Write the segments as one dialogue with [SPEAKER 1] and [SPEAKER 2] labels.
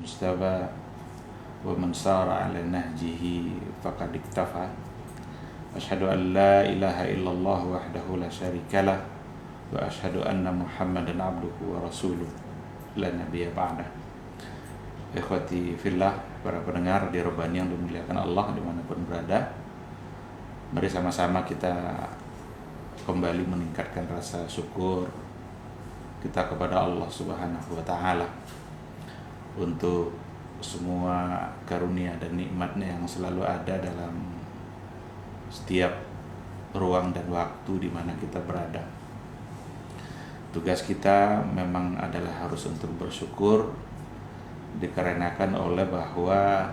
[SPEAKER 1] اجتبى ومن سار على نهجه فقد اكتفى أشهد أن لا إله إلا الله وحده لا شريك له وأشهد أن محمدا عبده ورسوله لا نبي بعده. Ikhwati fillah, para pendengar di Robani yang dimuliakan Allah dimanapun berada, mari sama-sama kita kembali meningkatkan rasa syukur kita kepada Allah Subhanahu wa Ta'ala untuk semua karunia dan nikmatnya yang selalu ada dalam setiap ruang dan waktu di mana kita berada. Tugas kita memang adalah harus untuk bersyukur, dikarenakan oleh bahwa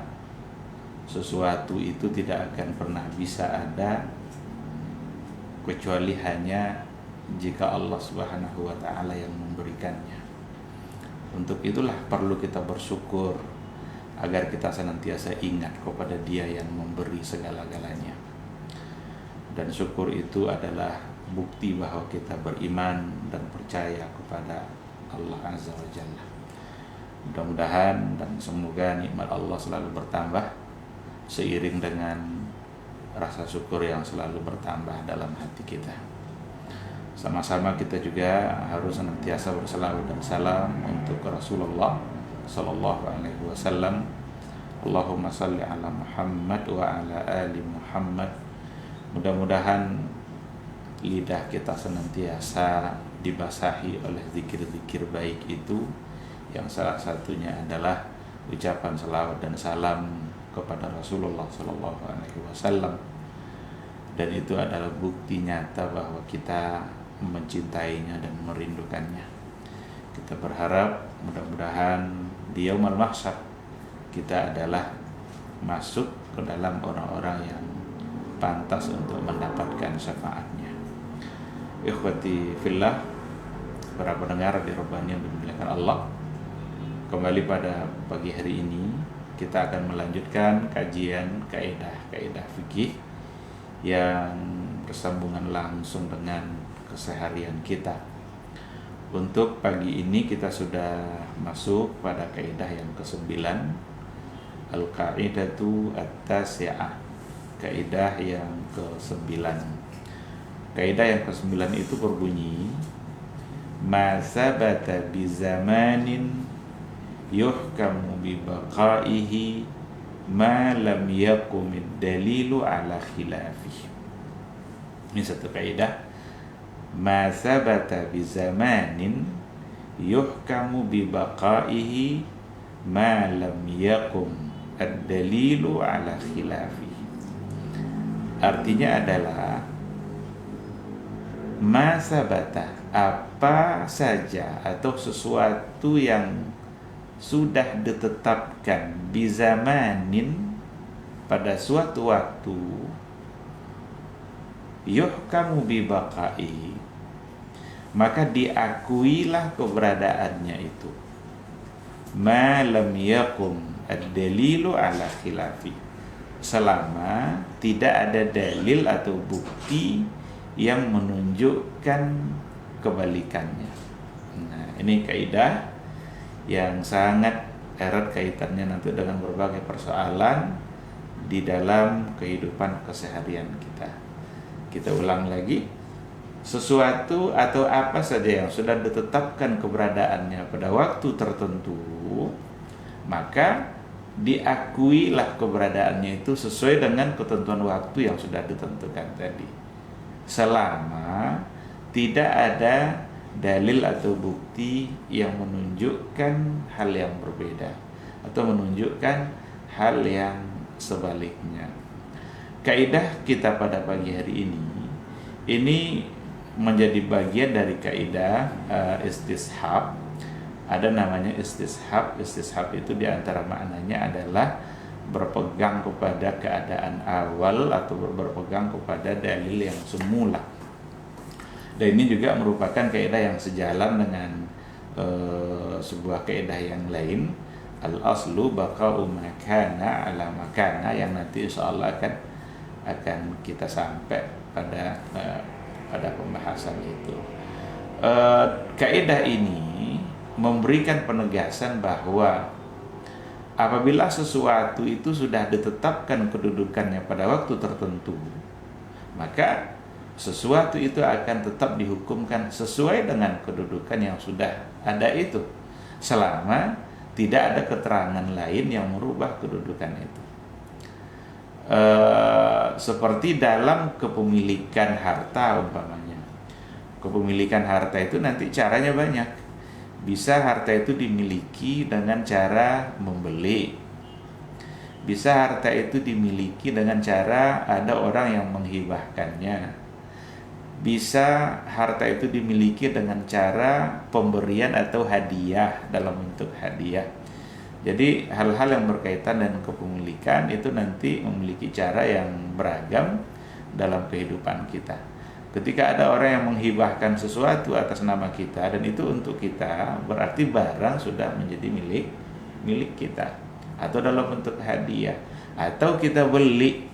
[SPEAKER 1] sesuatu itu tidak akan pernah bisa ada kecuali hanya jika Allah Subhanahu wa Ta'ala yang memberikannya. Untuk itulah perlu kita bersyukur agar kita senantiasa ingat kepada Dia yang memberi segala-galanya. Dan syukur itu adalah bukti bahwa kita beriman dan percaya kepada Allah Azza wa Jalla. Mudah-mudahan dan semoga nikmat Allah selalu bertambah seiring dengan rasa syukur yang selalu bertambah dalam hati kita. Sama-sama kita juga harus senantiasa berselawat dan salam untuk Rasulullah sallallahu alaihi wasallam. Allahumma salli ala Muhammad wa ala ali Muhammad. Mudah-mudahan lidah kita senantiasa dibasahi oleh zikir-zikir baik itu, yang salah satunya adalah ucapan salawat dan salam kepada Rasulullah sallallahu alaihi wasallam. Dan itu adalah bukti nyata bahwa kita mencintainya dan merindukannya. Kita berharap mudah-mudahan di yaumul mahsyar kita adalah masuk ke dalam orang-orang yang pantas untuk mendapatkan syafaatnya. Ikhwati fillah, para pendengar di Robani yang dimuliakan Allah, kembali pada pagi hari ini kita akan melanjutkan kajian kaidah-kaidah fikih yang bersambungan langsung dengan keseharian kita. Untuk pagi ini kita sudah masuk pada kaidah yang ke-9, Al-Qaidatu At-Tasi'ah, kaidah yang ke-9. Kaidah yang ke-9 itu berbunyi, ma sabata bi zamanin yuhkamu bi baqaihi ma lam yaqumid dalilu ala khilafih. Ini satu kaidah, ma sabata bi zamanin yuhkamu bi baqaihi ma lam yaqum ad-dalilu ala khilafih. Artinya adalah ma sabata, apa saja atau sesuatu yang sudah ditetapkan bizamanin pada suatu waktu, yuhkamu bibaqai, maka diakuilah keberadaannya itu, ma lam yakum ad-dalilu ala khilafi, selama tidak ada dalil atau bukti yang menunjukkan kebalikannya. Nah, ini kaidah yang sangat erat kaitannya nanti dengan berbagai persoalan di dalam kehidupan keseharian kita. Kita ulang lagi, sesuatu atau apa saja yang sudah ditetapkan keberadaannya pada waktu tertentu, maka diakuilah keberadaannya itu sesuai dengan ketentuan waktu yang sudah ditentukan tadi, selama tidak ada dalil atau bukti yang menunjukkan hal yang berbeda atau menunjukkan hal yang sebaliknya. Kaidah kita pada pagi hari ini menjadi bagian dari kaidah istishab. Ada namanya istishab. Istishab itu diantara maknanya adalah berpegang kepada keadaan awal atau berpegang kepada dalil yang semula. Dan ini juga merupakan kaidah yang sejalan dengan sebuah kaidah yang lain, al-aslu baqa'u ma kana ala ma kana, yang nanti insyaallah akan kita sampai pada pembahasan itu. Kaidah ini memberikan penegasan bahwa apabila sesuatu itu sudah ditetapkan kedudukannya pada waktu tertentu, maka sesuatu itu akan tetap dihukumkan sesuai dengan kedudukan yang sudah ada itu, selama tidak ada keterangan lain yang merubah kedudukan itu. Seperti dalam kepemilikan harta umpamanya. Kepemilikan harta itu nanti caranya banyak. Bisa harta itu dimiliki dengan cara membeli. Bisa harta itu dimiliki dengan cara ada orang yang menghibahkannya. Bisa harta itu dimiliki dengan cara pemberian atau hadiah dalam bentuk hadiah. Jadi hal-hal yang berkaitan dengan kepemilikan itu nanti memiliki cara yang beragam dalam kehidupan kita. Ketika ada orang yang menghibahkan sesuatu atas nama kita dan itu untuk kita, berarti barang sudah menjadi milik kita, atau dalam bentuk hadiah, atau kita beli,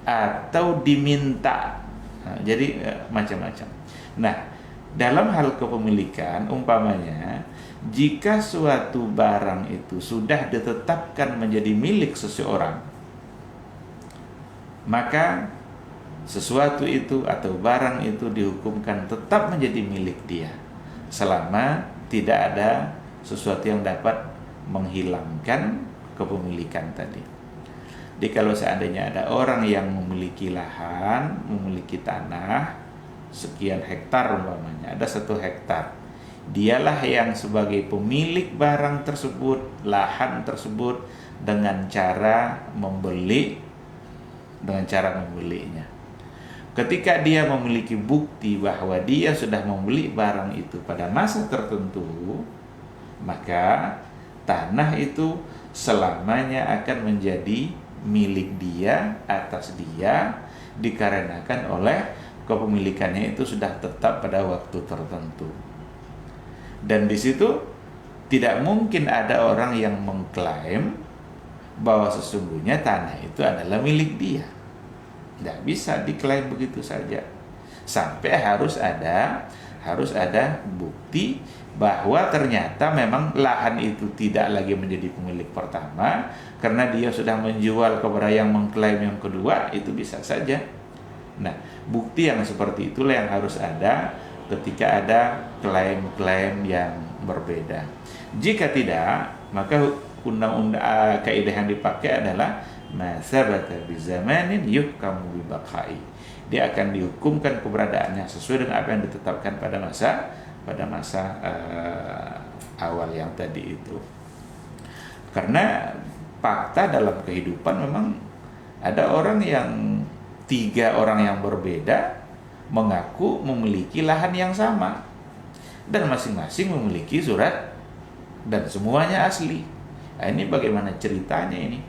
[SPEAKER 1] atau diminta. Nah, jadi macam-macam. Nah, dalam hal kepemilikan umpamanya, jika suatu barang itu sudah ditetapkan menjadi milik seseorang, maka sesuatu itu atau barang itu dihukumkan tetap menjadi milik dia selama tidak ada sesuatu yang dapat menghilangkan kepemilikan tadi. Jadi kalau seandainya ada orang yang memiliki lahan, memiliki tanah sekian hektar umpamanya, ada 1 hektar, dialah yang sebagai pemilik barang tersebut, lahan tersebut, dengan cara membelinya. Ketika dia memiliki bukti bahwa dia sudah membeli barang itu pada masa tertentu, maka tanah itu selamanya akan menjadi milik dia, atas dia, dikarenakan oleh kepemilikannya itu sudah tetap pada waktu tertentu. Dan di situ tidak mungkin ada orang yang mengklaim bahwa sesungguhnya tanah itu adalah milik dia. Tidak bisa diklaim begitu saja. Sampai harus ada bukti bahwa ternyata memang lahan itu tidak lagi menjadi pemilik pertama karena dia sudah menjual kepada yang mengklaim yang kedua, itu bisa saja. Nah, bukti yang seperti itulah yang harus ada ketika ada klaim-klaim yang berbeda. Jika tidak, maka undang-undang kaidah yang dipakai adalah masabata bi zamanin yuhkamu bi baqai. Dia akan dihukumkan keberadaannya sesuai dengan apa yang ditetapkan pada masa awal yang tadi itu. Karena fakta dalam kehidupan memang ada orang yang 3 orang yang berbeda mengaku memiliki lahan yang sama dan masing-masing memiliki surat dan semuanya asli. Nah, ini bagaimana ceritanya ini?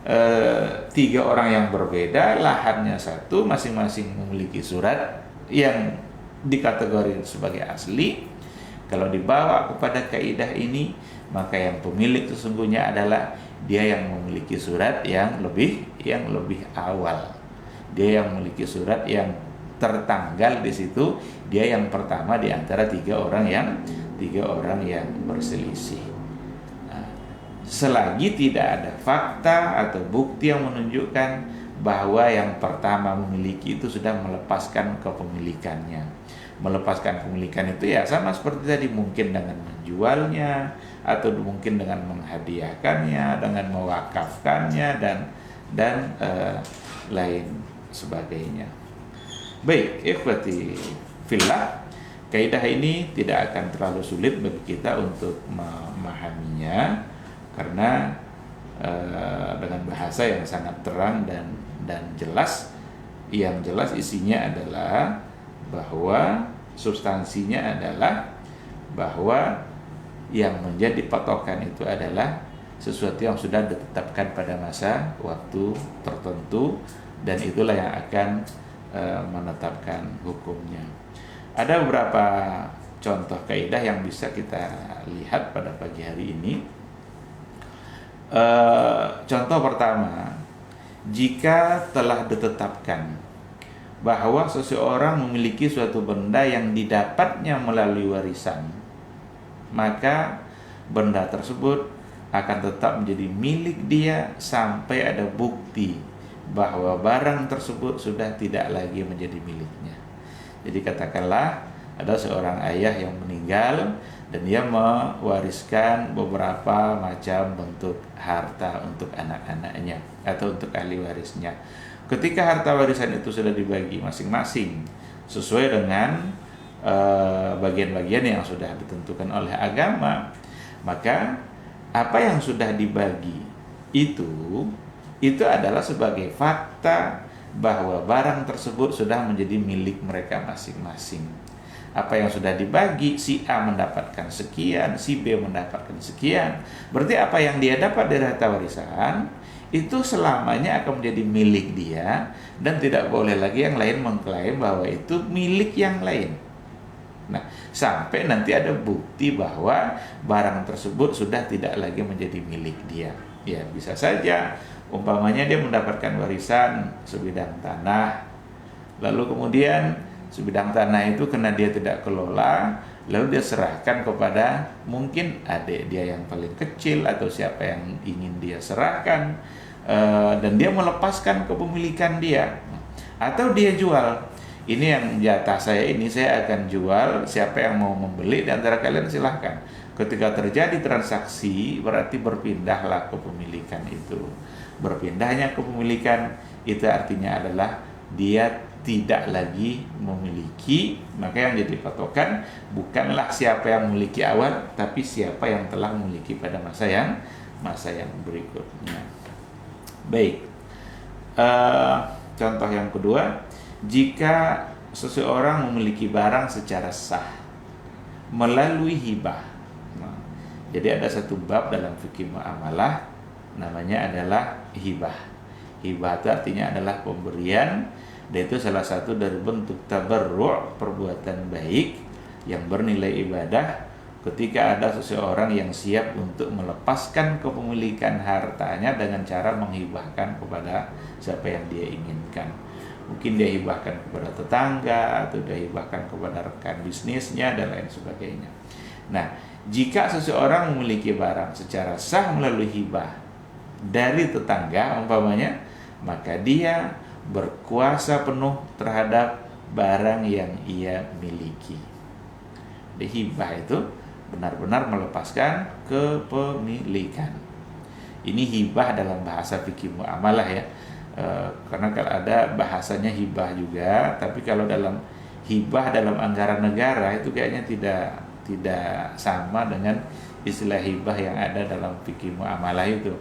[SPEAKER 1] 3 orang yang berbeda, lahannya satu, masing-masing memiliki surat yang dikategorikan sebagai asli. Kalau dibawa kepada kaidah ini, maka yang pemilik sesungguhnya adalah dia yang memiliki surat yang lebih awal. Dia yang memiliki surat yang tertanggal di situ, dia yang pertama di antara 3 orang yang berselisih. Selagi tidak ada fakta atau bukti yang menunjukkan bahwa yang pertama memiliki itu sudah melepaskan kepemilikannya. Melepaskan kepemilikan itu ya sama seperti tadi, mungkin dengan menjualnya, atau mungkin dengan menghadiahkannya, dengan mewakafkannya, dan lain sebagainya. Baik, ikhwati fillah, kaidah ini tidak akan terlalu sulit bagi kita untuk memahaminya, karena dengan bahasa yang sangat terang dan jelas. Yang jelas isinya adalah bahwa substansinya adalah bahwa yang menjadi patokan itu adalah sesuatu yang sudah ditetapkan pada masa waktu tertentu, dan itulah yang akan menetapkan hukumnya. Ada beberapa contoh kaidah yang bisa kita lihat pada pagi hari ini. Contoh pertama, jika telah ditetapkan bahwa seseorang memiliki suatu benda yang didapatnya melalui warisan, maka benda tersebut akan tetap menjadi milik dia sampai ada bukti bahwa barang tersebut sudah tidak lagi menjadi miliknya. Jadi katakanlah ada seorang ayah yang meninggal dan dia mewariskan beberapa macam bentuk harta untuk anak-anaknya atau untuk ahli warisnya. Ketika harta warisan itu sudah dibagi masing-masing sesuai dengan bagian-bagian yang sudah ditentukan oleh agama, maka apa yang sudah dibagi itu adalah sebagai fakta bahwa barang tersebut sudah menjadi milik mereka masing-masing. Apa yang sudah dibagi, si A mendapatkan sekian, si B mendapatkan sekian. Berarti apa yang dia dapat dari harta warisan itu selamanya akan menjadi milik dia, dan tidak boleh lagi yang lain mengklaim bahwa itu milik yang lain. Nah, sampai nanti ada bukti bahwa barang tersebut sudah tidak lagi menjadi milik dia. Ya, bisa saja umpamanya dia mendapatkan warisan sebidang tanah, lalu kemudian sebidang tanah itu karena dia tidak kelola, lalu dia serahkan kepada mungkin adik dia yang paling kecil atau siapa yang ingin dia serahkan, dan dia melepaskan kepemilikan dia, atau dia jual. Ini yang jatah saya, ini saya akan jual, siapa yang mau membeli di antara kalian silahkan. Ketika terjadi transaksi berarti berpindahlah kepemilikan itu. Berpindahnya kepemilikan itu artinya adalah dia tidak lagi memiliki. Maka yang jadi patokan bukanlah siapa yang memiliki awal, tapi siapa yang telah memiliki pada masa yang berikutnya. Baik, contoh yang kedua, jika seseorang memiliki barang secara sah melalui hibah. Nah, jadi ada satu bab dalam fikih muamalah namanya adalah hibah. Hibah itu artinya adalah pemberian, dan itu salah satu dari bentuk tabarru', perbuatan baik yang bernilai ibadah, ketika ada seseorang yang siap untuk melepaskan kepemilikan hartanya dengan cara menghibahkan kepada siapa yang dia inginkan. Mungkin dia hibahkan kepada tetangga, atau dia hibahkan kepada rekan bisnisnya, dan lain sebagainya. Nah, jika seseorang memiliki barang secara sah melalui hibah dari tetangga umpamanya, maka dia berkuasa penuh terhadap barang yang ia miliki. Di hibah itu benar-benar melepaskan kepemilikan. Ini hibah dalam bahasa fikih muamalah ya. Karena kalau ada bahasanya hibah juga, tapi kalau dalam hibah dalam anggaran negara itu kayaknya tidak sama dengan istilah hibah yang ada dalam fikih muamalah itu.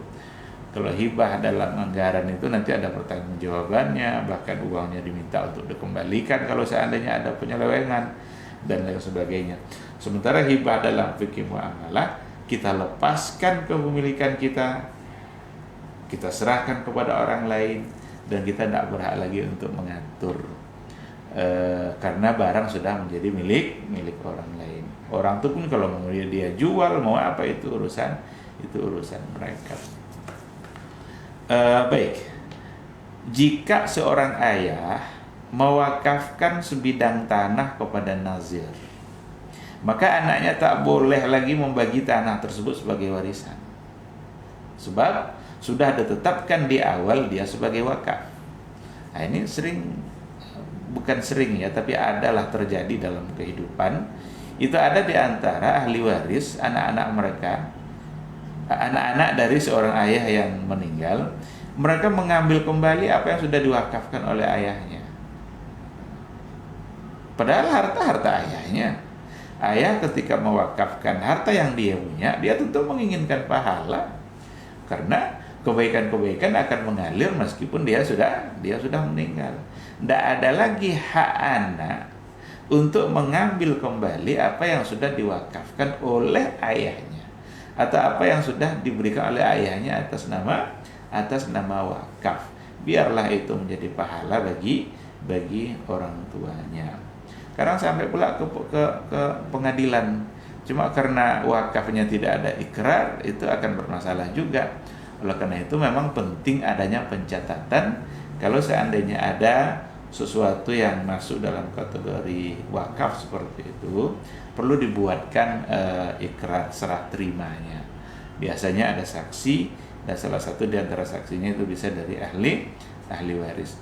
[SPEAKER 1] Kalau hibah dalam anggaran itu nanti ada pertanggungjawabannya, bahkan uangnya diminta untuk dikembalikan kalau seandainya ada penyelewengan dan lain sebagainya. Sementara hibah dalam fikih muamalah, kita lepaskan kepemilikan kita serahkan kepada orang lain, dan kita tidak berhak lagi untuk mengatur, karena barang sudah menjadi milik orang lain. Orang itu pun kalau mau dia jual, mau apa, itu urusan mereka. Baik, jika seorang ayah mewakafkan sebidang tanah kepada nazir, maka anaknya tak boleh lagi membagi tanah tersebut sebagai warisan, sebab sudah ditetapkan di awal dia sebagai wakaf. Nah, ini bukan sering ya, tapi adalah terjadi dalam kehidupan. Itu ada di antara ahli waris, anak-anak mereka, anak-anak dari seorang ayah yang meninggal, mereka mengambil kembali apa yang sudah diwakafkan oleh ayahnya. Padahal harta ayahnya. Ayah ketika mewakafkan harta yang dia punya, dia tentu menginginkan pahala, karena kebaikan-kebaikan akan mengalir meskipun dia sudah meninggal. Tidak ada lagi hak anak untuk mengambil kembali apa yang sudah diwakafkan oleh ayahnya, atau apa yang sudah diberikan oleh ayahnya atas nama wakaf. Biarlah itu menjadi pahala bagi orang tuanya. Sekarang sampai pula ke pengadilan, cuma karena wakafnya tidak ada ikrar, itu akan bermasalah juga. Oleh karena itu memang penting adanya pencatatan. Kalau seandainya ada sesuatu yang masuk dalam kategori wakaf seperti itu, perlu dibuatkan ikrar serah terimanya. biasanya ada saksi, dan salah satu di antara saksinya itu bisa dari ahli waris.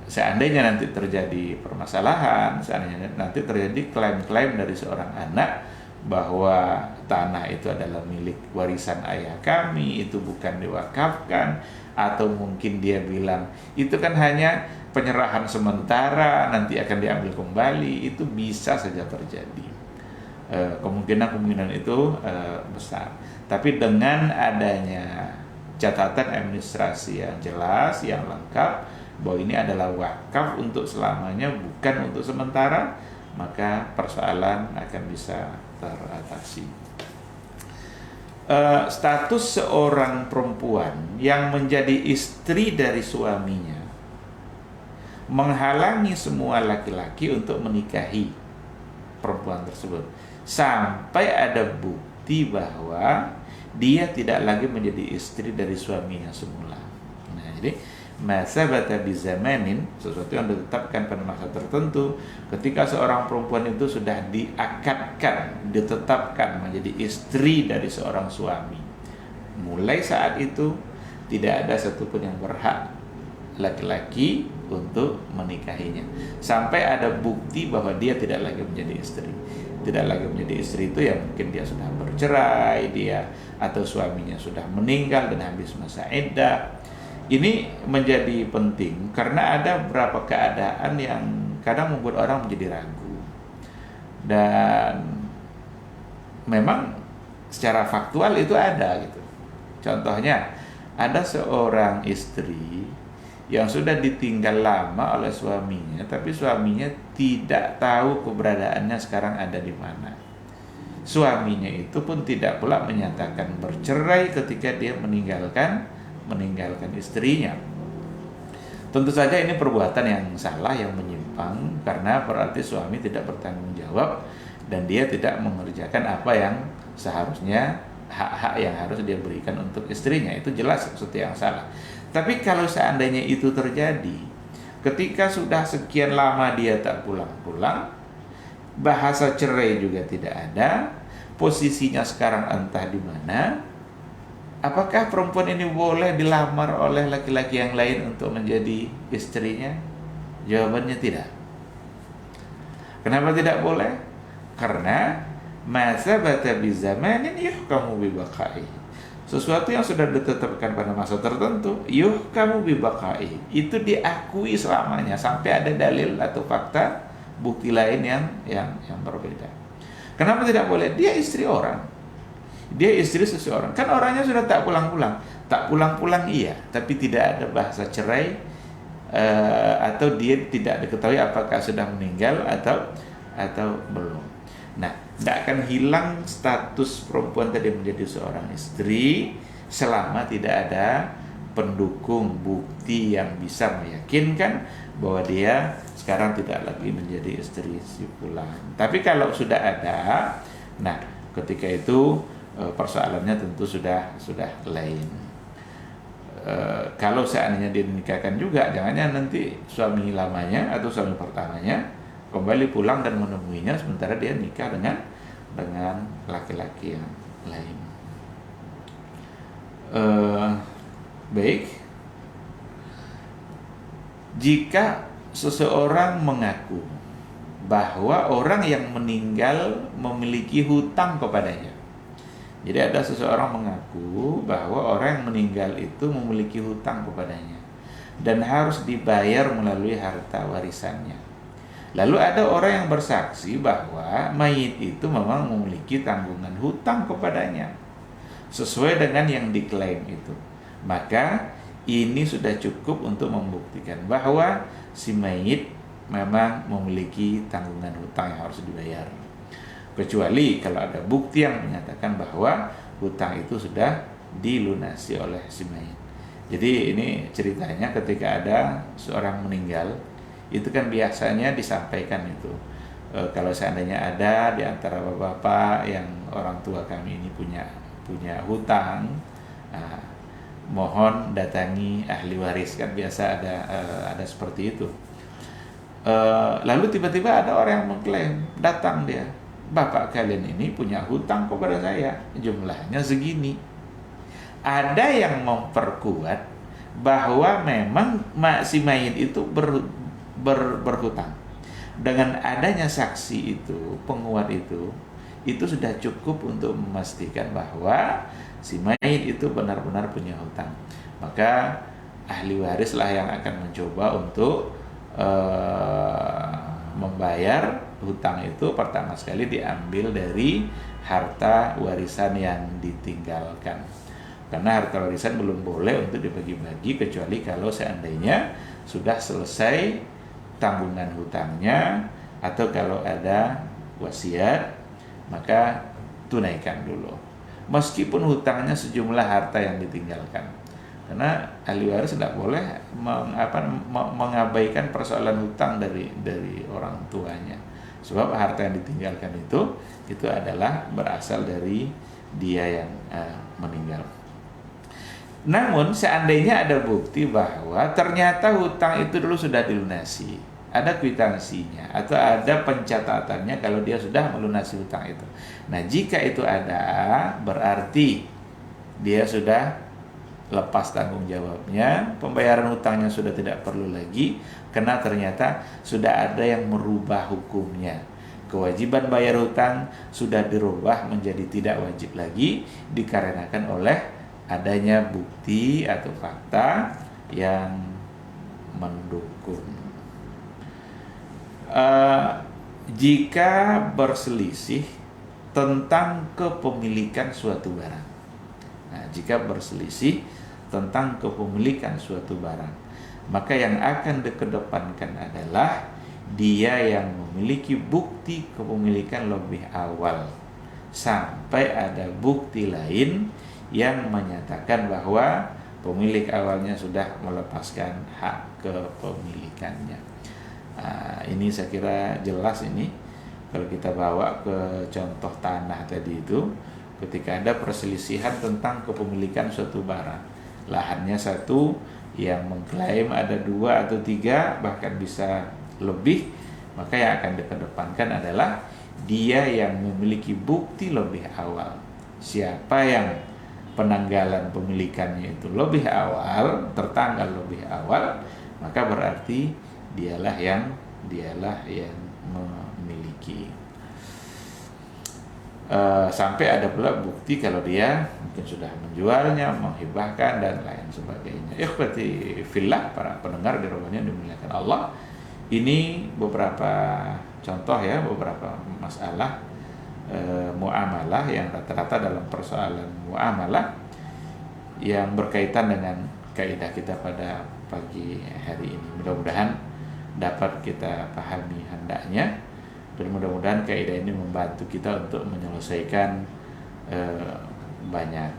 [SPEAKER 1] Seandainya nanti terjadi permasalahan, seandainya nanti terjadi klaim-klaim dari seorang anak bahwa tanah itu adalah milik warisan ayah kami, itu bukan diwakafkan, atau mungkin dia bilang itu kan hanya penyerahan sementara, nanti akan diambil kembali, itu bisa saja terjadi. Kemungkinan itu besar. Tapi dengan adanya catatan administrasi yang jelas, yang lengkap, bahwa ini adalah wakaf untuk selamanya, bukan untuk sementara, maka persoalan akan bisa teratasi. Status seorang perempuan yang menjadi istri dari suaminya menghalangi semua laki-laki untuk menikahi perempuan tersebut sampai ada bukti bahwa dia tidak lagi menjadi istri dari suaminya semula. Nah, jadi masa bata bizamanin, sesuatu yang ditetapkan pada masa tertentu, ketika seorang perempuan itu sudah diakadkan, ditetapkan menjadi istri dari seorang suami, mulai saat itu tidak ada satupun yang berhak laki-laki untuk menikahinya sampai ada bukti bahwa dia tidak lagi menjadi istri. Tidak lagi menjadi istri itu ya mungkin dia sudah bercerai, dia atau suaminya sudah meninggal dan habis masa iddah. Ini menjadi penting karena ada beberapa keadaan yang kadang membuat orang menjadi ragu. Dan memang secara faktual itu ada gitu. Contohnya, ada seorang istri yang sudah ditinggal lama oleh suaminya, tapi suaminya tidak tahu keberadaannya sekarang ada di mana. Suaminya itu pun tidak pula menyatakan bercerai ketika dia meninggalkan istrinya. Tentu saja ini perbuatan yang salah, yang menyimpang, karena berarti suami tidak bertanggung jawab dan dia tidak mengerjakan apa yang seharusnya, hak-hak yang harus dia berikan untuk istrinya. Itu jelas sesuatu yang salah. Tapi kalau seandainya itu terjadi ketika sudah sekian lama dia tak pulang-pulang, bahasa cerai juga tidak ada, posisinya sekarang entah di mana, apakah perempuan ini boleh dilamar oleh laki-laki yang lain untuk menjadi istrinya? Jawabannya tidak. Kenapa tidak boleh? Karena masa bata bizamanin yuhkamu bibaqai. Sesuatu yang sudah ditetapkan pada masa tertentu, yuhkamu bibaqai, itu diakui selamanya sampai ada dalil atau fakta bukti lain yang berbeda. Kenapa tidak boleh? Dia istri orang. Dia istri seseorang. Kan orangnya sudah tak pulang-pulang. Tak pulang-pulang iya, tapi tidak ada bahasa cerai, atau dia tidak diketahui apakah sudah meninggal atau belum. Nah, tidak akan hilang status perempuan tadi menjadi seorang istri selama tidak ada pendukung bukti yang bisa meyakinkan bahwa dia sekarang tidak lagi menjadi istri si fulan. Tapi kalau sudah ada, nah ketika itu persoalannya tentu sudah lain. Kalau seandainya dia dinikahkan juga, jangannya nanti suami lamanya atau suami pertamanya kembali pulang dan menemuinya sementara dia nikah dengan laki-laki yang lain. Baik, jika seseorang mengaku bahwa orang yang meninggal memiliki hutang kepadanya. Jadi ada seseorang mengaku bahwa orang yang meninggal itu memiliki hutang kepadanya dan harus dibayar melalui harta warisannya. Lalu ada orang yang bersaksi bahwa mayit itu memang memiliki tanggungan hutang kepadanya sesuai dengan yang diklaim itu. Maka ini sudah cukup untuk membuktikan bahwa si mayit memang memiliki tanggungan hutang yang harus dibayar. Kecuali kalau ada bukti yang menyatakan bahwa hutang itu sudah dilunasi oleh si mayit. Jadi ini ceritanya ketika ada seorang meninggal, itu kan biasanya disampaikan itu. Kalau seandainya ada di antara bapak-bapak yang orang tua kami ini punya hutang, mohon datangi ahli waris, kan biasa ada seperti itu. Lalu tiba-tiba ada orang yang mengklaim, datang dia, bapak kalian ini punya hutang kepada saya, jumlahnya segini. Ada yang memperkuat bahwa memang si mayit itu berhutang. Dengan adanya saksi itu, penguat itu sudah cukup untuk memastikan bahwa si mayit itu benar-benar punya hutang. Maka ahli warislah yang akan mencoba untuk membayar hutang itu. Pertama sekali diambil dari harta warisan yang ditinggalkan, karena harta warisan belum boleh untuk dibagi-bagi kecuali kalau seandainya sudah selesai tanggungan hutangnya, atau kalau ada wasiat maka tunaikan dulu meskipun hutangnya sejumlah harta yang ditinggalkan. Karena ahli waris tidak boleh mengabaikan persoalan hutang dari orang tuanya, sebab harta yang ditinggalkan itu adalah berasal dari dia yang meninggal. Namun seandainya ada bukti bahwa ternyata hutang itu dulu sudah dilunasi, ada kwitansinya atau ada pencatatannya kalau dia sudah melunasi hutang itu. Nah, jika itu ada, berarti dia sudah lepas tanggung jawabnya, pembayaran hutangnya sudah tidak perlu lagi, karena ternyata sudah ada yang merubah hukumnya. Kewajiban bayar hutang sudah dirubah menjadi tidak wajib lagi dikarenakan oleh adanya bukti atau fakta yang mendukung. Jika berselisih tentang kepemilikan suatu barang. Nah, jika berselisih tentang kepemilikan suatu barang, maka yang akan dikedepankan adalah dia yang memiliki bukti kepemilikan lebih awal sampai ada bukti lain yang menyatakan bahwa pemilik awalnya sudah melepaskan hak kepemilikannya. Nah, ini saya kira jelas ini kalau kita bawa ke contoh tanah tadi itu. Ketika ada perselisihan tentang kepemilikan suatu barang, lahannya satu, yang mengklaim ada 2 atau 3, bahkan bisa lebih, maka yang akan dikedepankan adalah dia yang memiliki bukti lebih awal. Siapa yang penanggalan pemilikannya itu lebih awal, tertanggal lebih awal, maka berarti dialah yang memiliki. Sampai ada pula bukti kalau dia mungkin sudah menjualnya, menghibahkan dan lain sebagainya. Ikhwati fillah, para pendengar di rumahnya dimuliakan Allah. Ini beberapa contoh ya, beberapa masalah muamalah yang rata-rata dalam persoalan muamalah yang berkaitan dengan kaidah kita pada pagi hari ini. Mudah-mudahan dapat kita pahami hendaknya. Dan mudah-mudahan kaidah ini membantu kita untuk menyelesaikan banyak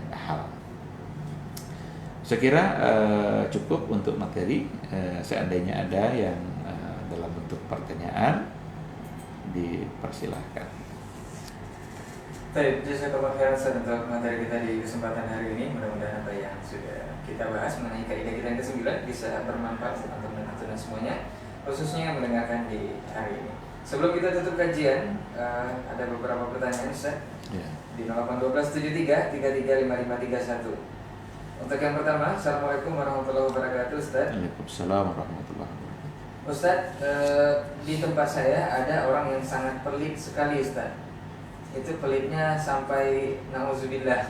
[SPEAKER 1] hal. Saya kira cukup untuk materi. Seandainya ada yang dalam bentuk pertanyaan, dipersilahkan.
[SPEAKER 2] Baik, jazakallahu khairan untuk materi kita di kesempatan hari ini. Mudah-mudahan apa yang sudah kita bahas mengenai kaidah kita yang ke-9 bisa bermanfaat untuk teman-teman semuanya, khususnya yang mendengarkan di hari ini. Sebelum kita tutup kajian, ada beberapa pertanyaan Ustaz di 081273 335531. Untuk yang pertama, Assalamualaikum warahmatullahi wabarakatuh Ustaz.
[SPEAKER 1] Waalaikumsalam warahmatullahi wabarakatuh.
[SPEAKER 2] Ustaz, di tempat saya ada orang yang sangat pelit sekali Ustaz. Itu pelitnya sampai na'udzubillah,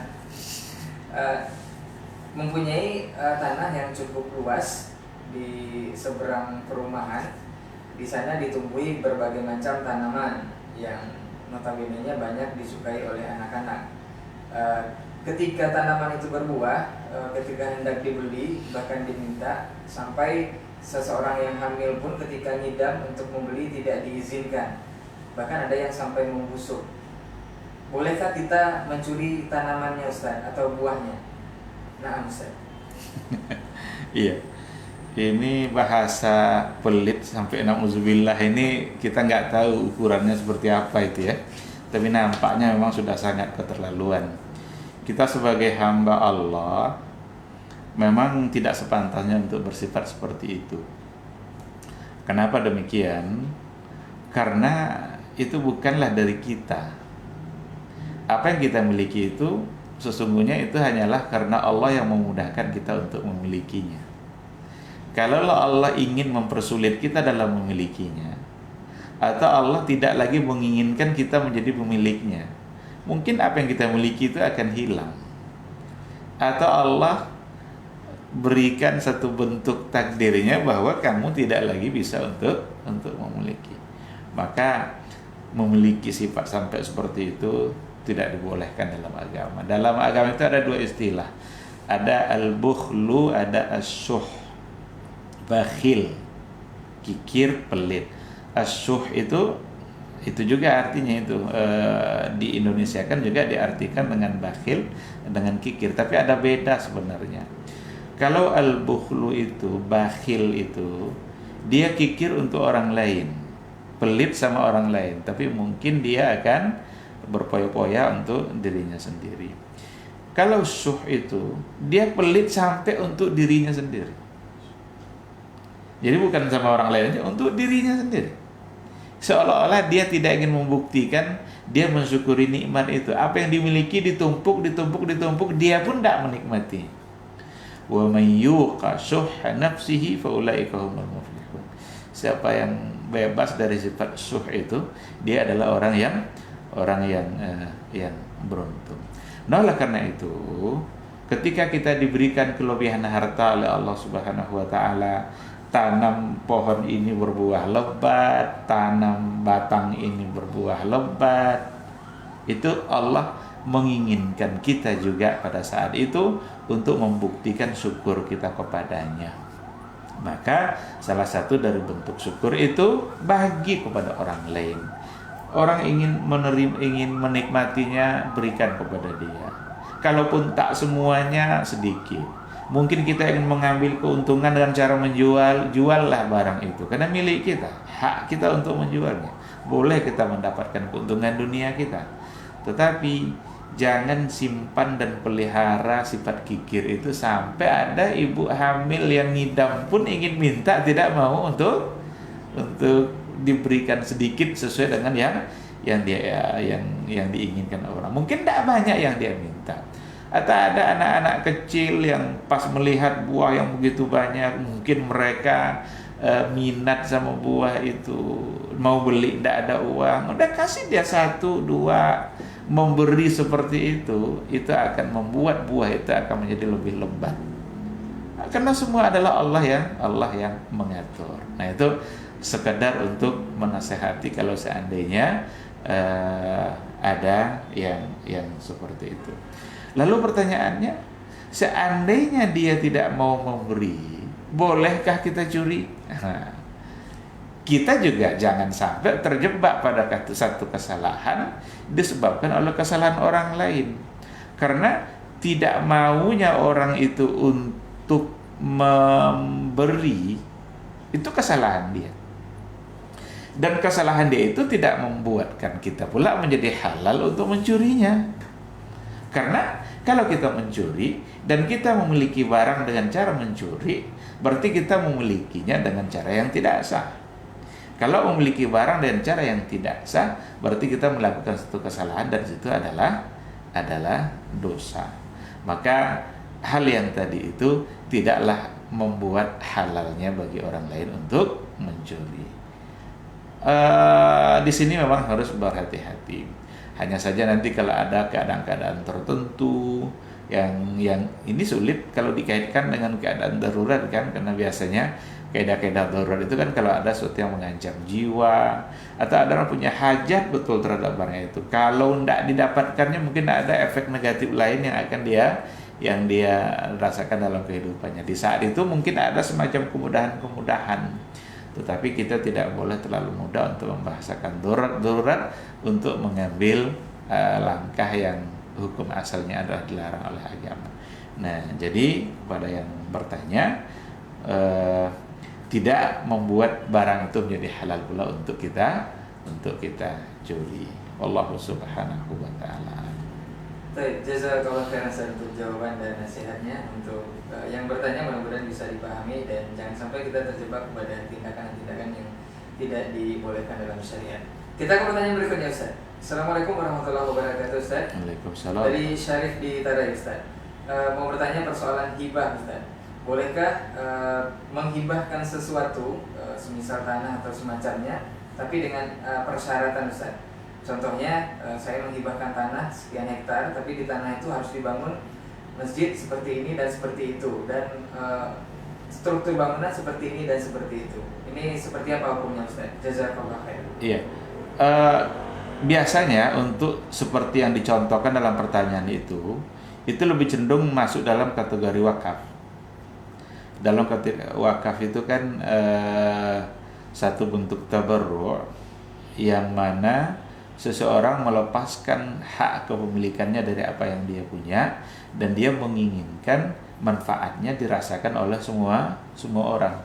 [SPEAKER 2] mempunyai tanah yang cukup luas di seberang perumahan. Di sana ditumbuhi berbagai macam tanaman yang notabene-nya banyak disukai oleh anak-anak. Ketika tanaman itu berbuah, ketika hendak dibeli bahkan diminta, sampai seseorang yang hamil pun ketika ngidam untuk membeli tidak diizinkan. Bahkan ada yang sampai membusuk. Bolehkah kita mencuri tanamannya Ustaz atau buahnya? Nah Ustaz.
[SPEAKER 1] Iya. Ini bahasa pelit sampai na'udzubillah ini kita nggak tahu ukurannya seperti apa itu ya. Tapi nampaknya memang sudah sangat keterlaluan. Kita sebagai hamba Allah memang tidak sepantasnya untuk bersifat seperti itu. Kenapa demikian? Karena itu bukanlah dari kita. Apa yang kita miliki itu sesungguhnya itu hanyalah karena Allah yang memudahkan kita untuk memilikinya. Kalau Allah ingin mempersulit kita dalam memilikinya, atau Allah tidak lagi menginginkan kita menjadi pemiliknya, mungkin apa yang kita miliki itu akan hilang. Atau Allah berikan satu bentuk takdirnya bahwa kamu tidak lagi bisa untuk memiliki. Maka memiliki sifat sampai seperti itu tidak dibolehkan dalam agama. Dalam agama itu ada dua istilah. Ada al-bukhlu, ada as-syuh. Bakhil, kikir, pelit. As-syuh itu juga artinya itu di Indonesia kan juga diartikan dengan bakhil, dengan kikir, tapi ada beda sebenarnya. Kalau al-bukhlu itu, bakhil itu, dia kikir untuk orang lain, pelit sama orang lain, tapi mungkin dia akan berpoya-poya untuk dirinya sendiri. Kalau syuh itu, dia pelit sampai untuk dirinya sendiri. Jadi bukan sama orang lain aja, untuk dirinya sendiri. Seolah-olah dia tidak ingin membuktikan dia mensyukuri nikmat itu. Apa yang dimiliki ditumpuk, dia pun tidak menikmati. Wa may yuqa syuhha nafsihi fa ulaika humul muflihun. Siapa yang bebas dari sifat syuh itu, dia adalah orang yang beruntung. Nah, oleh karena itu, ketika kita diberikan kelebihan harta oleh Allah Subhanahu wa taala, tanam pohon ini berbuah lebat, tanam batang ini berbuah lebat, itu Allah menginginkan kita juga pada saat itu untuk membuktikan syukur kita kepadanya. Maka salah satu dari bentuk syukur itu bagi kepada orang lain. Orang ingin menikmatinya, berikan kepada dia. Kalaupun tak semuanya, sedikit. Mungkin kita ingin mengambil keuntungan dengan cara menjual, juallah barang itu, karena milik kita, hak kita untuk menjualnya. Boleh kita mendapatkan keuntungan dunia kita, tetapi jangan simpan dan pelihara sifat kikir itu sampai ada ibu hamil yang ngidam pun ingin minta, tidak mau untuk diberikan sedikit sesuai dengan yang diinginkan orang. Mungkin tidak banyak yang dia minta. Atau ada anak-anak kecil yang pas melihat buah yang begitu banyak, mungkin mereka minat sama buah itu, mau beli tidak ada uang, udah kasih dia 1, 2, memberi seperti itu akan membuat buah itu akan menjadi lebih lebat. Karena semua adalah Allah yang mengatur. Nah, itu sekedar untuk menasehati kalau seandainya ada yang seperti itu. Lalu pertanyaannya, seandainya dia tidak mau memberi, bolehkah kita curi? Kita juga jangan sampai terjebak pada satu kesalahan disebabkan oleh kesalahan orang lain. Karena tidak maunya orang itu untuk memberi, itu kesalahan dia. Dan kesalahan dia itu tidak membuatkan kita pula menjadi halal untuk mencurinya. Karena kalau kita mencuri dan kita memiliki barang dengan cara mencuri, berarti kita memilikinya dengan cara yang tidak sah. Kalau memiliki barang dengan cara yang tidak sah, berarti kita melakukan satu kesalahan dan itu adalah dosa. Maka hal yang tadi itu tidaklah membuat halalnya bagi orang lain untuk mencuri. Di sini memang harus berhati-hati. Hanya saja nanti kalau ada keadaan-keadaan tertentu yang ini sulit kalau dikaitkan dengan keadaan darurat kan, karena biasanya kaidah-kaidah darurat itu kan kalau ada sesuatu yang mengancam jiwa atau ada orang punya hajat betul terhadap barang itu, kalau tidak didapatkannya mungkin ada efek negatif lain yang dia rasakan dalam kehidupannya. Di saat itu mungkin ada semacam kemudahan-kemudahan, tetapi kita tidak boleh terlalu mudah untuk membahasakan darurat untuk mengambil langkah yang hukum asalnya adalah dilarang oleh agama. Nah, jadi kepada yang bertanya, tidak membuat barang itu menjadi halal pula untuk kita curi. Wallahu subhanahu wa ta'ala.
[SPEAKER 2] Baik, jazakallahu khairan untuk jawaban dan nasihatnya. Untuk yang bertanya mudah-mudahan bisa dipahami dan jangan sampai kita terjebak kepada tindakan-tindakan yang tidak dibolehkan dalam syariat. Kita ke pertanyaan berikutnya, Ustaz. Assalamualaikum warahmatullahi wabarakatuh, Ustaz.
[SPEAKER 1] Waalaikumsalam.
[SPEAKER 2] Dari Syarif di Tarai, Ustaz. Mau bertanya persoalan hibah, Ustaz. Bolehkah menghibahkan sesuatu, semisal tanah atau semacamnya, tapi dengan persyaratan, Ustaz? Contohnya, saya menghibahkan tanah sekian hektar, tapi di tanah itu harus dibangun masjid seperti ini dan seperti itu, dan struktur bangunan seperti ini dan seperti itu. Ini seperti apa hukumnya, Ustaz? Jazakallah khair.
[SPEAKER 1] Iya. Biasanya untuk seperti yang dicontohkan dalam pertanyaan itu lebih cenderung masuk dalam kategori wakaf. Dalam kategori wakaf itu kan satu bentuk tabarru' yang mana seseorang melepaskan hak kepemilikannya dari apa yang dia punya dan dia menginginkan manfaatnya dirasakan oleh semua orang.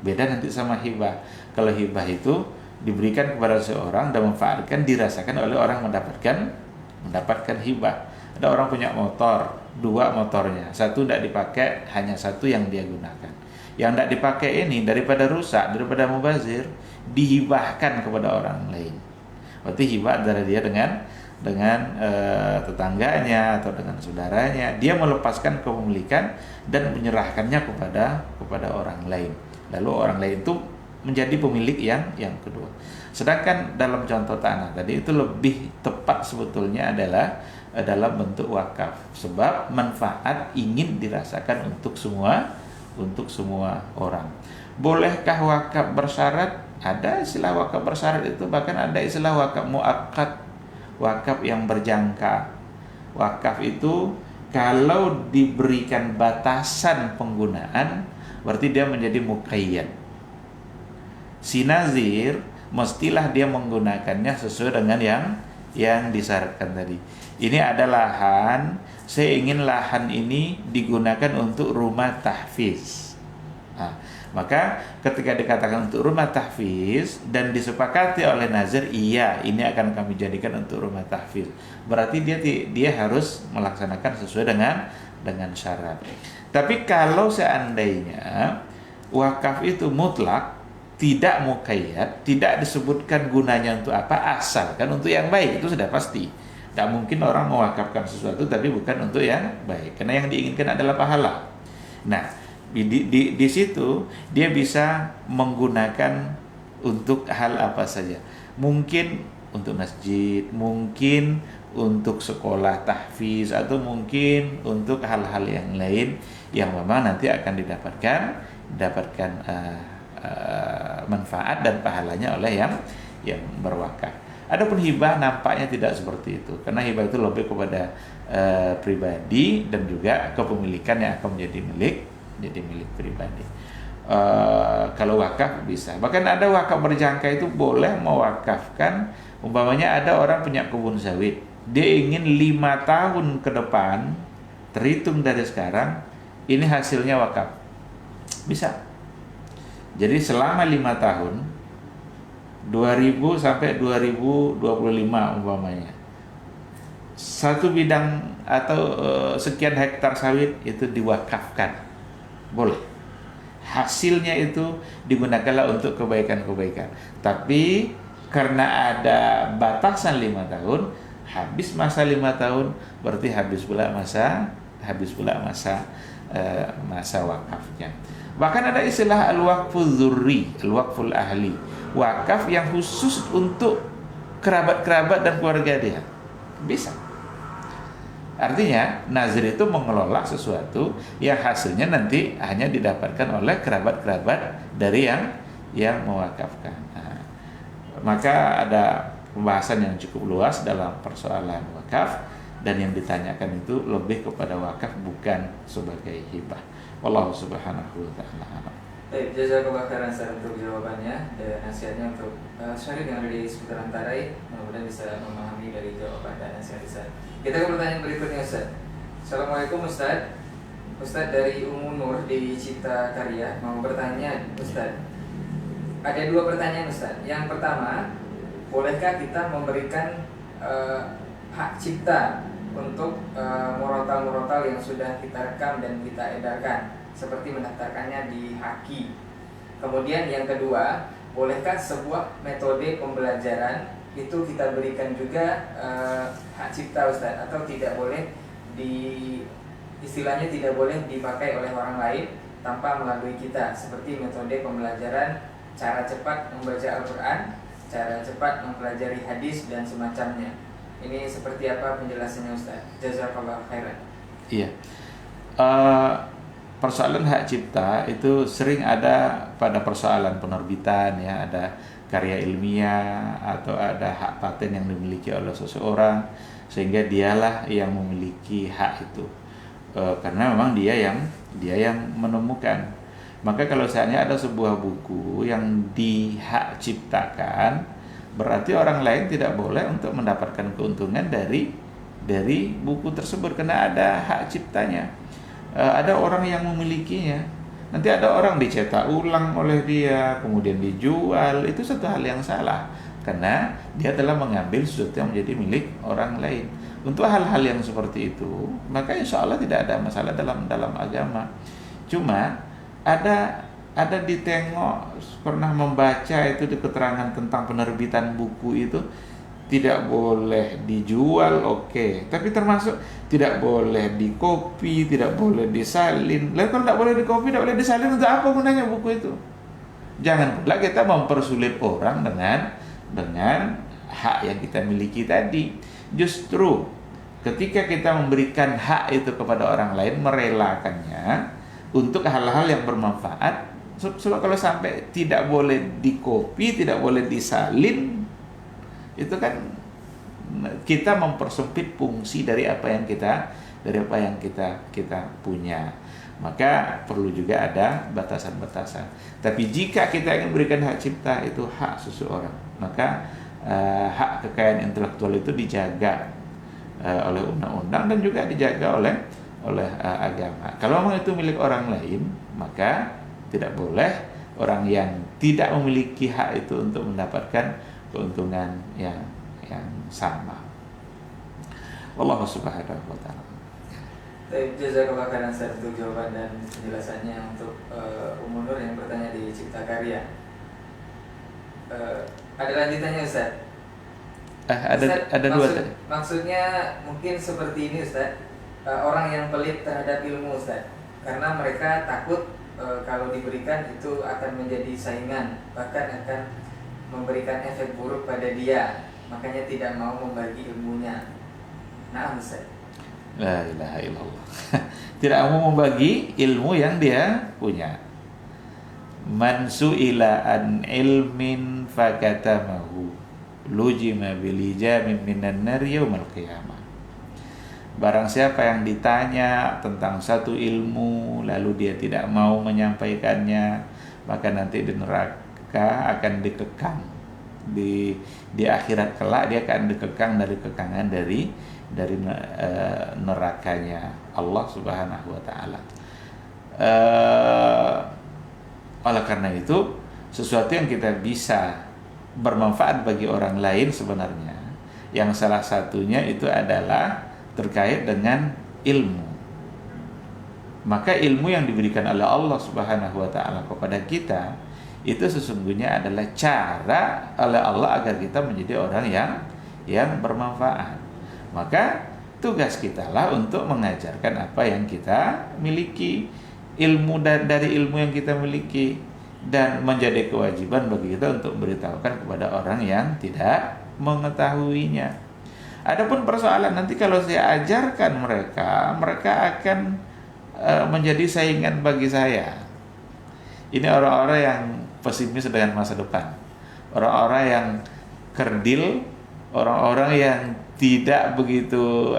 [SPEAKER 1] Beda nanti sama hibah. Kalau hibah itu diberikan kepada seseorang dan manfaatkan dirasakan oleh orang mendapatkan hibah. Ada orang punya motor, 2 motornya, satu tidak dipakai, hanya satu yang dia gunakan. Yang tidak dipakai ini daripada rusak, daripada mubazir, dihibahkan kepada orang lain. Berarti hibah antara dia dengan tetangganya atau dengan saudaranya, dia melepaskan kepemilikan dan menyerahkannya kepada orang lain. Lalu orang lain itu menjadi pemilik yang kedua. Sedangkan dalam contoh tanah tadi itu lebih tepat sebetulnya adalah dalam bentuk wakaf, sebab manfaat ingin dirasakan untuk semua orang. Bolehkah wakaf bersyarat? Ada istilah wakaf bersyarat itu, bahkan ada istilah wakaf muakkad, wakaf yang berjangka. Wakaf itu kalau diberikan batasan penggunaan berarti dia menjadi muqayyad. Si nazir mestilah dia menggunakannya sesuai dengan yang disyaratkan tadi. Ini ada lahan, saya ingin lahan ini digunakan untuk rumah tahfiz. Nah, maka ketika dikatakan untuk rumah tahfiz dan disepakati oleh nazir, iya ini akan kami jadikan untuk rumah tahfiz, berarti dia harus melaksanakan sesuai dengan syarat. Tapi kalau seandainya wakaf itu mutlak, tidak muqayyad, tidak disebutkan gunanya untuk apa, asalkan untuk yang baik, itu sudah pasti. Tidak mungkin orang mewakafkan sesuatu tapi bukan untuk yang baik, karena yang diinginkan adalah pahala. Nah, di situ dia bisa menggunakan untuk hal apa saja. Mungkin untuk masjid, mungkin untuk sekolah tahfiz, atau mungkin untuk hal-hal yang lain yang memang nanti akan didapatkan manfaat dan pahalanya oleh yang berwakaf. Adapun hibah nampaknya tidak seperti itu, karena hibah itu lebih kepada pribadi dan juga kepemilikan yang akan menjadi milik pribadi. Kalau wakaf bisa. Bahkan ada wakaf berjangka itu boleh mewakafkan. Umpamanya ada orang punya kebun sawit, dia ingin 5 tahun ke depan, terhitung dari sekarang, ini hasilnya wakaf. Bisa. Jadi selama 5 tahun, 2000 sampai 2025 umpamanya, satu bidang atau sekian hektar sawit itu diwakafkan, boleh. Hasilnya itu digunakanlah untuk kebaikan-kebaikan. Tapi karena ada batasan 5 tahun, habis masa 5 tahun, berarti habis pula masa wakafnya. Bahkan ada istilah al-waqful dzurri, al-waqful ahli, wakaf yang khusus untuk kerabat-kerabat dan keluarga dia. Bisa. Artinya nazir itu mengelola sesuatu yang hasilnya nanti hanya didapatkan oleh kerabat-kerabat dari yang mewakafkan. Nah, maka ada pembahasan yang cukup luas dalam persoalan wakaf, dan yang ditanyakan itu lebih kepada wakaf bukan sebagai hibah. Wallahu subhanahu wa ta'ala.
[SPEAKER 2] Baik, jazakallah khairan untuk jawabannya dan nasihatnya untuk Syarif yang ada di seputaran Tarai. Mudah-mudahan bisa memahami dari jawaban dan nasihat Ustaz. Kita ke pertanyaan berikutnya, Ustaz. Assalamualaikum Ustaz. Ustaz dari Ummu Nur di Cita Karya mau bertanya, Ustaz. Ada 2 pertanyaan, Ustaz. Yang pertama, bolehkah kita memberikan hak cipta untuk murotal-murotal yang sudah kita rekam dan kita edarkan, seperti mendaftarkannya di Haki. Kemudian yang kedua, bolehkah sebuah metode pembelajaran itu kita berikan juga hak cipta Ustaz, atau tidak boleh istilahnya tidak boleh dipakai oleh orang lain tanpa melalui kita, seperti metode pembelajaran, cara cepat membaca Al-Quran, cara cepat mempelajari hadis dan semacamnya. Ini seperti apa penjelasannya Ustaz? Jazakallahu khairan.
[SPEAKER 1] Iya. Persoalan hak cipta itu sering ada pada persoalan penerbitan, ya, ada karya ilmiah atau ada hak paten yang dimiliki oleh seseorang, sehingga dialah yang memiliki hak itu. Karena memang dia yang menemukan. Maka kalau seandainya ada sebuah buku yang dihak ciptakan, berarti orang lain tidak boleh untuk mendapatkan keuntungan dari buku tersebut, karena ada hak ciptanya. Ada orang yang memilikinya. Nanti ada orang dicetak ulang oleh dia, kemudian dijual. Itu satu hal yang salah, karena dia telah mengambil sesuatu yang menjadi milik orang lain. Untuk hal-hal yang seperti itu, maka insya Allah tidak ada masalah dalam agama. Cuma ada ditengok, pernah membaca itu di keterangan tentang penerbitan buku itu tidak boleh dijual, oke. Tapi termasuk tidak boleh dikopi, tidak boleh disalin. Lalu kalau tidak boleh dikopi, tidak boleh disalin, untuk apa gunanya buku itu? Jangan pula kita mempersulit orang dengan hak yang kita miliki tadi. Justru ketika kita memberikan hak itu kepada orang lain, merelakannya untuk hal-hal yang bermanfaat. Sebab kalau sampai tidak boleh dikopi, tidak boleh disalin, itu kan kita mempersempit fungsi dari apa yang kita punya. Maka perlu juga ada batasan-batasan. Tapi jika kita ingin berikan hak cipta, itu hak seseorang, maka hak kekayaan intelektual itu dijaga oleh undang-undang dan juga dijaga oleh agama. Kalau memang itu milik orang lain, maka tidak boleh orang yang tidak memiliki hak itu untuk mendapatkan keuntungan yang sama. Allah subhanahu wa ta'ala.
[SPEAKER 2] Jazakallahu khairan Ustaz untuk jawaban dan penjelasannya. Untuk Ummu Nur yang bertanya di Cipta Karya, ada lanjutannya Ustaz?
[SPEAKER 1] Ada dua tadi.
[SPEAKER 2] Maksudnya mungkin seperti ini Ustaz, orang yang pelit terhadap ilmu Ustaz, karena mereka takut kalau diberikan itu akan menjadi saingan, bahkan akan memberikan efek buruk pada dia, makanya tidak mau membagi ilmunya. Nah Ustaz,
[SPEAKER 1] La ilaha illallah. Tidak mau membagi ilmu yang dia punya. Man su'ila an ilmin fakatamahu lujima bilijamin minan nar yaumal qiyamah. Barang siapa yang ditanya tentang satu ilmu lalu dia tidak mau menyampaikannya, maka nanti di neraka akan dikekang. Di akhirat kelak dia akan dikekang dari kekangan dari nerakanya Allah Subhanahu wa taala. Oleh karena itu, sesuatu yang kita bisa bermanfaat bagi orang lain sebenarnya, yang salah satunya itu adalah terkait dengan ilmu. Maka ilmu yang diberikan oleh Allah Subhanahu wa taala kepada kita itu sesungguhnya adalah cara oleh Allah agar kita menjadi orang yang bermanfaat. Maka tugas kita lah untuk mengajarkan apa yang kita miliki, ilmu dari ilmu yang kita miliki, dan menjadi kewajiban bagi kita untuk memberitahukan kepada orang yang tidak mengetahuinya. Adapun persoalan nanti kalau saya ajarkan mereka akan menjadi saingan bagi saya. Ini orang-orang yang pesimis dengan masa depan, orang-orang yang kerdil, orang-orang yang tidak begitu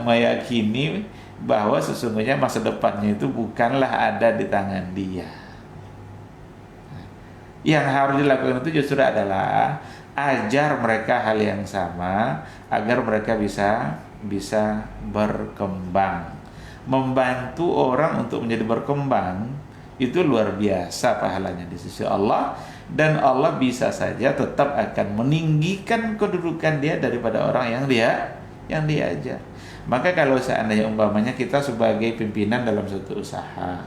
[SPEAKER 1] meyakini bahwa sesungguhnya masa depannya itu bukanlah ada di tangan dia. Yang harus dilakukan itu justru adalah ajar mereka hal yang sama agar mereka bisa berkembang. Membantu orang untuk menjadi berkembang itu luar biasa pahalanya di sisi Allah, dan Allah bisa saja tetap akan meninggikan kedudukan dia daripada orang yang dia ajar. Maka kalau seandainya umpamanya kita sebagai pimpinan dalam suatu usaha,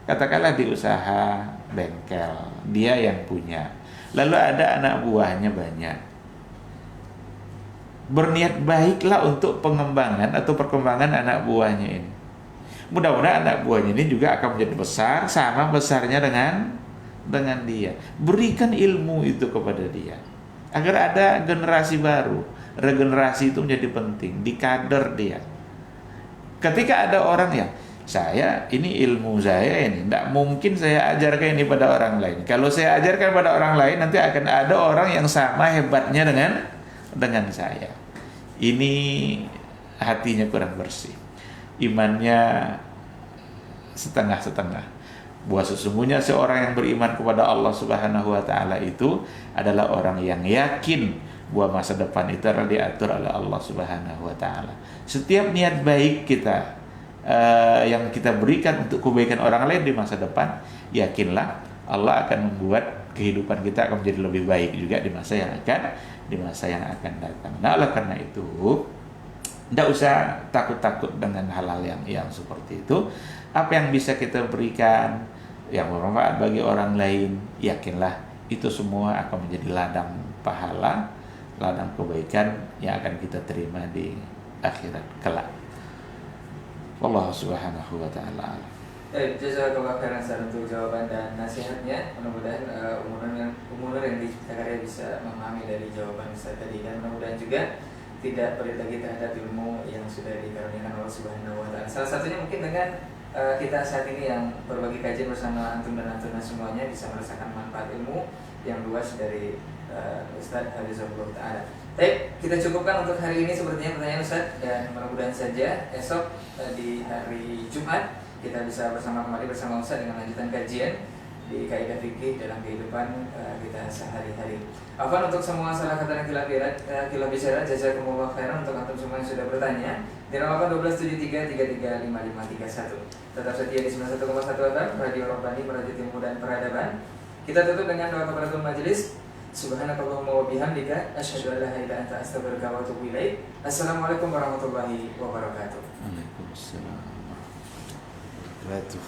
[SPEAKER 1] katakanlah di usaha bengkel, dia yang punya, Lalu ada anak buahnya banyak. Berniat baiklah untuk pengembangan atau perkembangan anak buahnya ini. Mudah-mudahan anak buahnya ini juga akan menjadi besar sama besarnya dengan dia. Berikan ilmu itu kepada dia agar ada generasi baru. Regenerasi itu menjadi penting di kader dia. Ketika ada orang yang ini ilmu saya ini tidak mungkin saya ajarkan ini pada orang lain. Kalau saya ajarkan pada orang lain, nanti akan ada orang yang sama hebatnya dengan saya. Ini hatinya kurang bersih, imannya setengah-setengah. Bahwa sesungguhnya seorang yang beriman kepada Allah Subhanahu wa taala itu adalah orang yang yakin bahwa masa depan itu adalah diatur oleh Allah Subhanahu wa taala. Setiap niat baik kita yang kita berikan untuk kebaikan orang lain di masa depan, yakinlah Allah akan membuat kehidupan kita akan menjadi lebih baik juga di masa yang akan datang. Nah, oleh karena itu tidak usah takut-takut dengan hal-hal yang seperti itu. Apa yang bisa kita berikan yang bermanfaat bagi orang lain, yakinlah itu semua akan menjadi ladang pahala, ladang kebaikan yang akan kita terima di akhirat kelak. Wallahu subhanahu wa ta'ala.
[SPEAKER 2] Jazakallah khairan untuk jawaban dan nasihatnya. Mudah-mudahan umur yang kita bisa memahami dari jawaban Ustaz tadi, dan mudah-mudahan juga tidak pelit lagi terhadap ilmu yang sudah dikaruniakan Allah Subhanahu wa taala. Salah satunya mungkin dengan kita saat ini yang berbagi kajian bersama antum dan antuna semuanya bisa merasakan manfaat ilmu yang luas dari Ustaz Hafizahullah taala. Baik, kita cukupkan untuk hari ini sepertinya pertanyaan Ustaz, dan mudah-mudahan saja esok di hari Jumat kita bisa kembali bersama Ustaz dengan lanjutan kajian di kaidah fikih dalam kehidupan kita sehari-hari. Afwan untuk semua salah kata dan khilaf bicara, jazakumullah khairan untuk antum semua yang sudah bertanya. Di 081273335531. Tetap setia di 91,1 FM Radio Rabbani, Merajut Ilmu dan Peradaban. Kita tutup dengan doa kafaratul majelis. Subhanakallahumma wa bihamdika asyhadu an la ilaha illa anta astaghfiruka wa atubu ilaik. Assalamualaikum warahmatullahi wabarakatuh.
[SPEAKER 1] Waalaikumsalam warahmatullahi wabarakatuh.